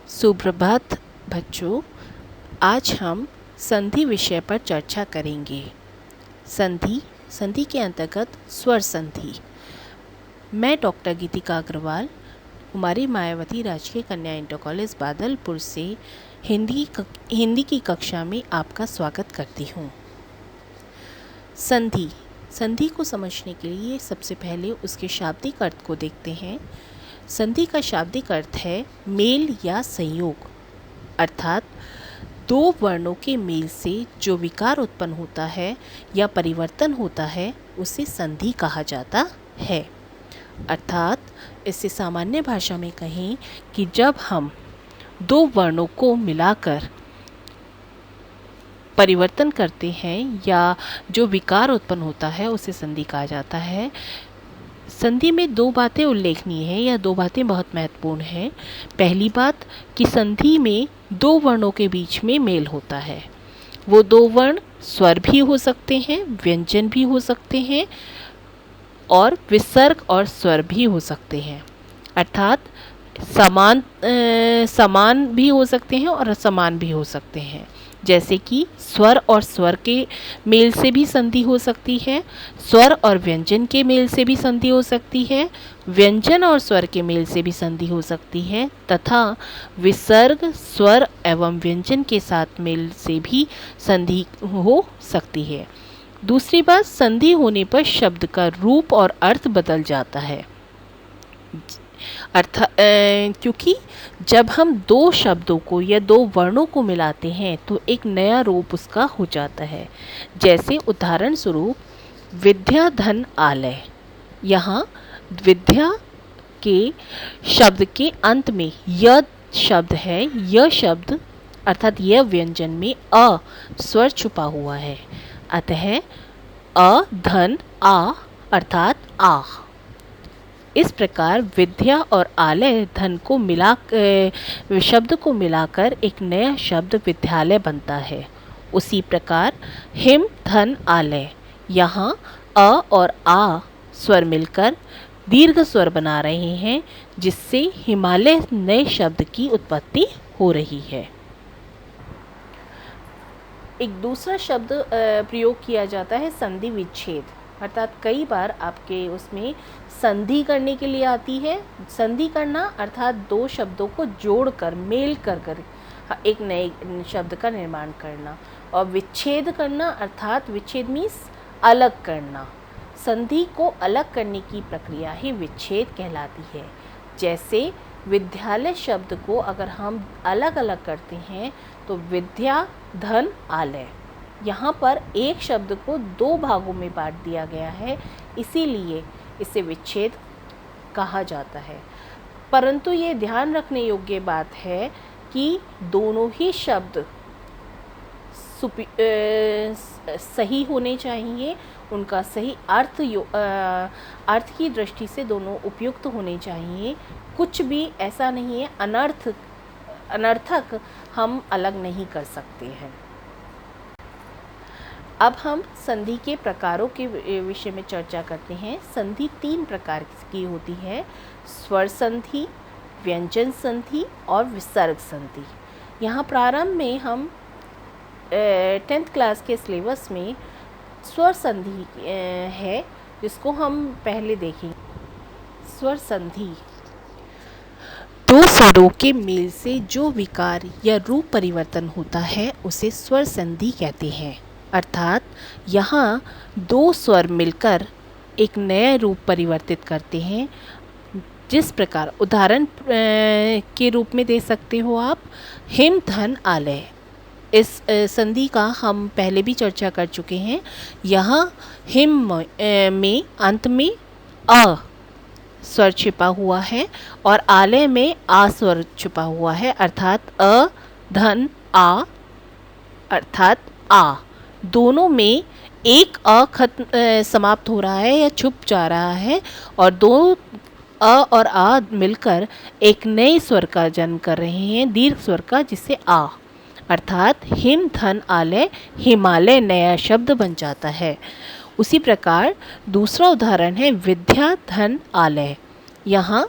सुप्रभात बच्चों, आज हम संधि विषय पर चर्चा करेंगे। संधि के अंतर्गत स्वर संधि। मैं डॉक्टर गीतिका अग्रवाल कुमारी मायावती राजकीय कन्या इंटर कॉलेज बादलपुर से हिंदी की कक्षा में आपका स्वागत करती हूँ। संधि को समझने के लिए सबसे पहले उसके शाब्दिक अर्थ को देखते हैं। संधि का शाब्दिक अर्थ है मेल या संयोग, अर्थात दो वर्णों के मेल से जो विकार उत्पन्न होता है या परिवर्तन होता है उसे संधि कहा जाता है। अर्थात इससे सामान्य भाषा में कहें कि जब हम दो वर्णों को मिलाकर परिवर्तन करते हैं या जो विकार उत्पन्न होता है उसे संधि कहा जाता है। संधि में दो बातें उल्लेखनीय हैं या दो बातें बहुत महत्वपूर्ण हैं। पहली बात कि संधि में दो वर्णों के बीच में मेल होता है। वो दो वर्ण स्वर भी हो सकते हैं, व्यंजन भी हो सकते हैं और विसर्ग और स्वर भी हो सकते हैं। अर्थात समान भी हो सकते हैं और असमान भी हो सकते हैं। जैसे कि स्वर और स्वर के मेल से भी संधि हो सकती है, स्वर और व्यंजन के मेल से भी संधि हो सकती है, व्यंजन और स्वर के मेल से भी संधि हो सकती है तथा विसर्ग स्वर एवं व्यंजन के साथ मेल से भी संधि हो सकती है। दूसरी बात, संधि होने पर शब्द का रूप और अर्थ बदल जाता है। क्योंकि जब हम दो शब्दों को या दो वर्णों को मिलाते हैं तो एक नया रूप उसका हो जाता है। जैसे उदाहरण स्वरूप विद्या धन आलय। यहाँ विद्या के शब्द के अंत में य शब्द है। यह शब्द अर्थात यह व्यंजन में अ स्वर छुपा हुआ है। अतः अ धन आ अर्थात आ। इस प्रकार विद्या और आलय धन को शब्द को मिलाकर एक नया शब्द विद्यालय बनता है। उसी प्रकार हिम धन आलय, यहाँ अ और आ स्वर मिलकर दीर्घ स्वर बना रहे हैं जिससे हिमालय नए शब्द की उत्पत्ति हो रही है। एक दूसरा शब्द प्रयोग किया जाता है संधि विच्छेद, अर्थात कई बार आपके उसमें संधि करने के लिए आती है। संधि करना अर्थात दो शब्दों को जोड़कर मेल कर एक नए शब्द का निर्माण करना, और विच्छेद करना अर्थात विच्छेद मीन्स अलग करना। संधि को अलग करने की प्रक्रिया ही विच्छेद कहलाती है। जैसे विद्यालय शब्द को अगर हम अलग अलग करते हैं तो विद्या धन आलय, यहाँ पर एक शब्द को दो भागों में बांट दिया गया है, इसीलिए इसे विच्छेद कहा जाता है। परंतु ये ध्यान रखने योग्य बात है कि दोनों ही शब्द सही होने चाहिए, उनका सही अर्थ की दृष्टि से दोनों उपयुक्त होने चाहिए। कुछ भी ऐसा नहीं है अनर्थक हम अलग नहीं कर सकते हैं। अब हम संधि के प्रकारों के विषय में चर्चा करते हैं। संधि तीन प्रकार की होती है: स्वर संधि, व्यंजन संधि और विसर्ग संधि। यहाँ प्रारंभ में हम 10th क्लास के सिलेबस में स्वर संधि है जिसको हम पहले देखेंगे। स्वर संधि दो स्वरों के मेल से जो विकार या रूप परिवर्तन होता है उसे स्वर संधि कहते हैं। अर्थात यहाँ दो स्वर मिलकर एक नया रूप परिवर्तित करते हैं। जिस प्रकार उदाहरण के रूप में दे सकते हो आप हिम धन आलय। इस संधि का हम पहले भी चर्चा कर चुके हैं। यहाँ हिम में अंत में अ स्वर छिपा हुआ है और आलय में आ स्वर छुपा हुआ है, अर्थात अ धन आ अर्थात आ। दोनों में एक अ समाप्त हो रहा है या छुप जा रहा है और दो अ और आ मिलकर एक नए स्वर का जन्म कर रहे हैं, दीर्घ स्वर का, जिससे आ अर्थात हिम धन आलय हिमालय नया शब्द बन जाता है। उसी प्रकार दूसरा उदाहरण है विद्या धन आलय। यहाँ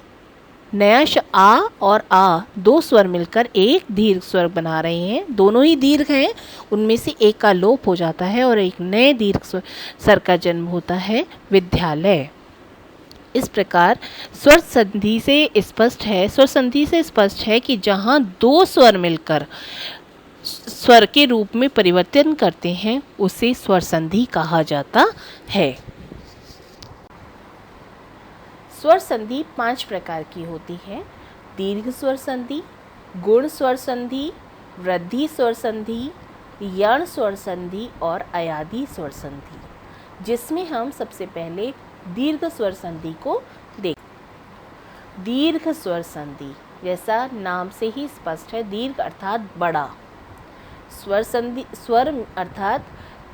नया आ और आ दो स्वर मिलकर एक दीर्घ स्वर बना रहे हैं। दोनों ही दीर्घ हैं, उनमें से एक का लोप हो जाता है और एक नए दीर्घ स्वर का जन्म होता है, विद्यालय। इस प्रकार स्वर संधि से स्पष्ट है कि जहाँ दो स्वर मिलकर स्वर के रूप में परिवर्तन करते हैं उसे स्वर संधि कहा जाता है। स्वर संधि 5 प्रकार की होती है: दीर्घ स्वर संधि, गुण स्वर संधि, वृद्धि स्वर संधि, यण स्वर संधि और अयादी स्वर संधि, जिसमें हम सबसे पहले दीर्घ स्वर संधि को देख। दीर्घ स्वर संधि, जैसा नाम से ही स्पष्ट है, दीर्घ अर्थात बड़ा। स्वर संधि, स्वर अर्थात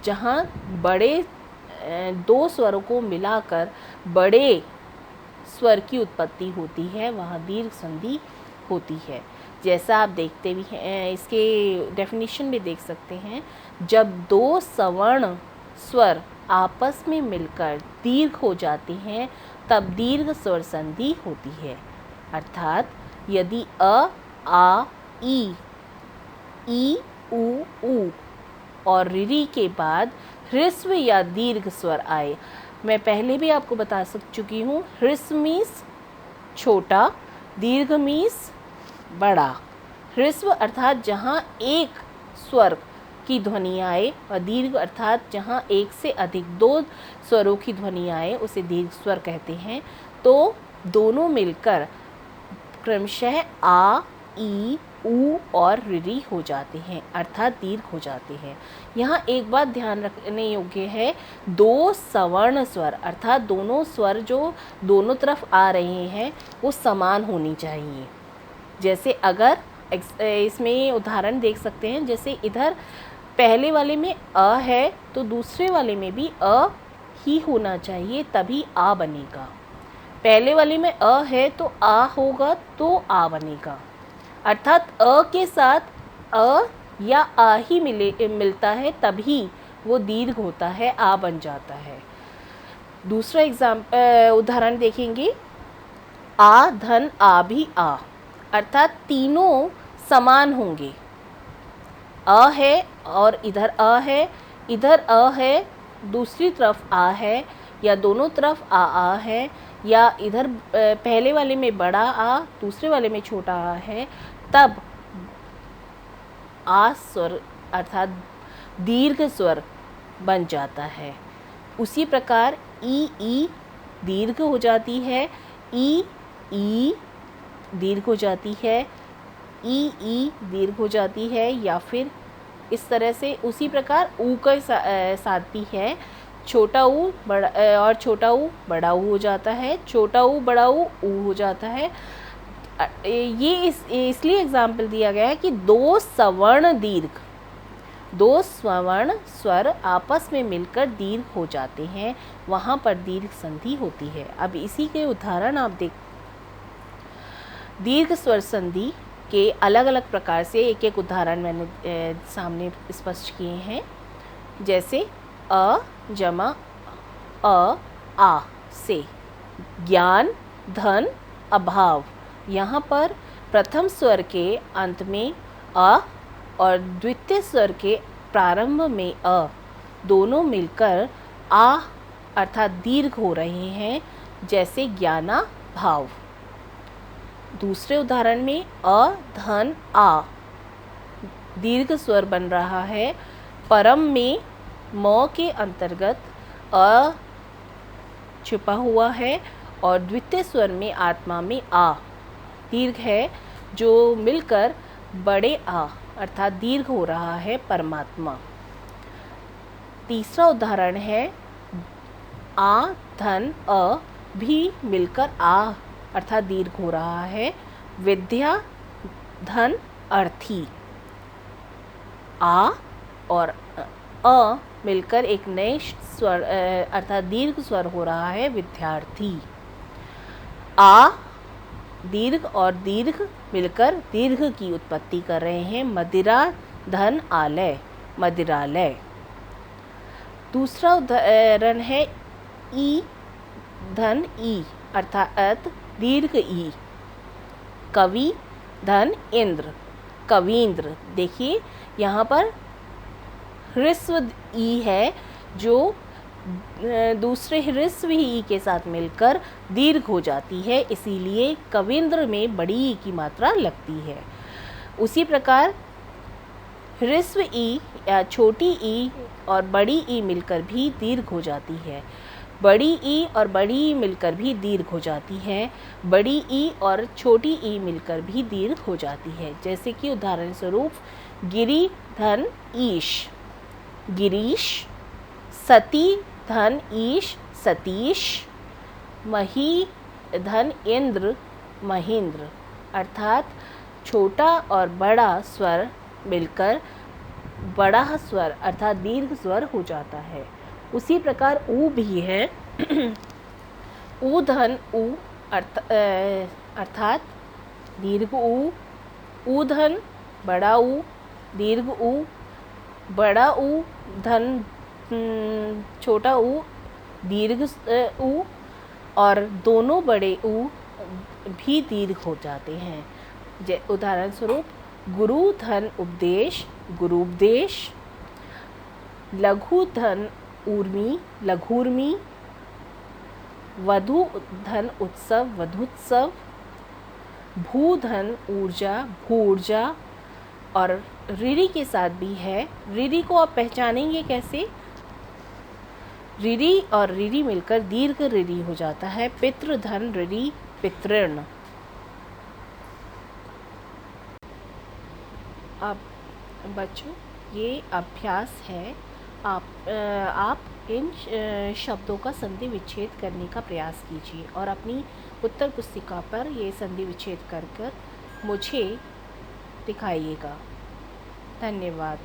जहाँ बड़े दो स्वरों को मिलाकर बड़े स्वर की उत्पत्ति होती है, वहाँ दीर्घ संधि होती है। जैसा आप देखते भी हैं, इसके डेफिनेशन भी देख सकते हैं, जब दो सवर्ण स्वर आपस में मिलकर दीर्घ हो जाते हैं तब दीर्घ स्वर संधि होती है। अर्थात यदि अ, आ, ई, उ और ऋ के बाद ह्रस्व या दीर्घ स्वर आए, मैं पहले भी आपको बता चुकी हूँ, ह्रस्व मीन्स छोटा, दीर्घ मीन्स बड़ा। ह्रस्व अर्थात जहाँ एक स्वर की ध्वनि आए और दीर्घ अर्थात जहाँ एक से अधिक दो स्वरों की ध्वनि आए उसे दीर्घ स्वर कहते हैं। तो दोनों मिलकर क्रमशः आ, ई, उ और ऋ हो जाते हैं, अर्थात दीर्घ हो जाते हैं। यहाँ एक बात ध्यान रखने योग्य है, दो सवर्ण स्वर अर्थात दोनों स्वर जो दोनों तरफ आ रहे हैं वो समान होनी चाहिए। जैसे अगर इसमें उदाहरण देख सकते हैं, जैसे इधर पहले वाले में अ है तो दूसरे वाले में भी अ ही होना चाहिए, तभी आ बनेगा। पहले वाले में अ है तो आ होगा तो आ बनेगा। अर्थात अ के साथ अ या आ ही मिलता है तभी वो दीर्घ होता है, आ बन जाता है। दूसरा उदाहरण देखेंगे, आ धन आ भी आ, अर्थात तीनों समान होंगे। अ है और इधर अ है, इधर अ है, दूसरी तरफ आ है, या दोनों तरफ आ है, या इधर पहले वाले में बड़ा आ, दूसरे वाले में छोटा आ है, तब आ स्वर अर्थात दीर्घ स्वर बन जाता है। उसी प्रकार ई दीर्घ हो जाती है, ई दीर्घ हो जाती है, ई दीर्घ हो जाती है, या फिर इस तरह से उसी प्रकार ऊ का साथ भी है, छोटा ऊ बड़ा और छोटा ऊ बड़ा ऊ हो जाता है, छोटा ऊ बड़ा ऊ हो जाता है। ये इसलिए एग्जाम्पल दिया गया है कि दो सवर्ण स्वर आपस में मिलकर दीर्घ हो जाते हैं, वहाँ पर दीर्घ संधि होती है। अब इसी के उदाहरण आप देख, दीर्घ स्वर संधि के अलग अलग प्रकार से एक एक उदाहरण मैंने सामने स्पष्ट किए हैं। जैसे अ जमा अ आ से ज्ञान धन अभाव, यहाँ पर प्रथम स्वर के अंत में अ और द्वितीय स्वर के प्रारंभ में अ दोनों मिलकर आ अर्थात दीर्घ हो रहे हैं, जैसे ज्ञाना भाव। दूसरे उदाहरण में अ धन आ दीर्घ स्वर बन रहा है, परम में म के अंतर्गत अ छुपा हुआ है और द्वितीय स्वर में आत्मा में आ दीर्घ है, जो मिलकर बड़े आ अर्थात दीर्घ हो रहा है, परमात्मा। तीसरा उदाहरण है आ धन अ भी मिलकर आ अर्थात दीर्घ हो रहा है, विद्या धन अर्थी। आ और अ मिलकर एक नए स्वर अर्थात दीर्घ स्वर हो रहा है, विद्यार्थी। आ दीर्घ और दीर्घ मिलकर दीर्घ की उत्पत्ति कर रहे हैं, मदिरा धन आलय मदिरालय। दूसरा उदाहरण है ई धन ई अर्थात दीर्घ ई, कवि धन इंद्र, कवींद्र। देखिए यहाँ पर ह्रस्व ई है जो दूसरे ह्रस्व ई के साथ मिलकर दीर्घ हो जाती है, इसीलिए कवींद्र में बड़ी ई की मात्रा लगती है। उसी प्रकार ह्रस्व ई या छोटी ई और बड़ी ई मिलकर भी दीर्घ हो जाती है। बड़ी ई और बड़ी ई मिलकर भी दीर्घ हो जाती है। बड़ी ई और छोटी ई मिलकर भी दीर्घ हो जाती है। जैसे कि उदाहरण स्वरूप गिरी धन ईश, गिरीश। सती धन ईश, सतीश। मही धन इंद्र, महेंद्र। अर्थात छोटा और बड़ा स्वर मिलकर बड़ा स्वर अर्थात दीर्घ स्वर हो जाता है। उसी प्रकार ऊ भी है। ऊ धन ऊ अर्थात दीर्घ ऊ। ऊ धन बड़ा ऊ, दीर्घ ऊ। बड़ा ऊ धन छोटा ऊ, दीर्घ ऊ। और दोनों बड़े ऊ भी दीर्घ हो जाते हैं। उदाहरण स्वरूप गुरु धन उपदेश, गुरुपदेश। लघु धन ऊर्मी, लघूर्मी। वधु धन उत्सव, वधुत्सव। भू धन ऊर्जा, भूर्जा। और रीरी के साथ भी है। रीरी को आप पहचानेंगे कैसे? रीरी और रीरी मिलकर दीर्घ रीरी हो जाता है। पितृ धन रीरी, पितृण। अब बच्चों ये अभ्यास है। आप इन शब्दों का संधि विच्छेद करने का प्रयास कीजिए और अपनी उत्तर पुस्तिका पर ये संधि विच्छेद कर मुझे दिखाइएगा। धन्यवाद।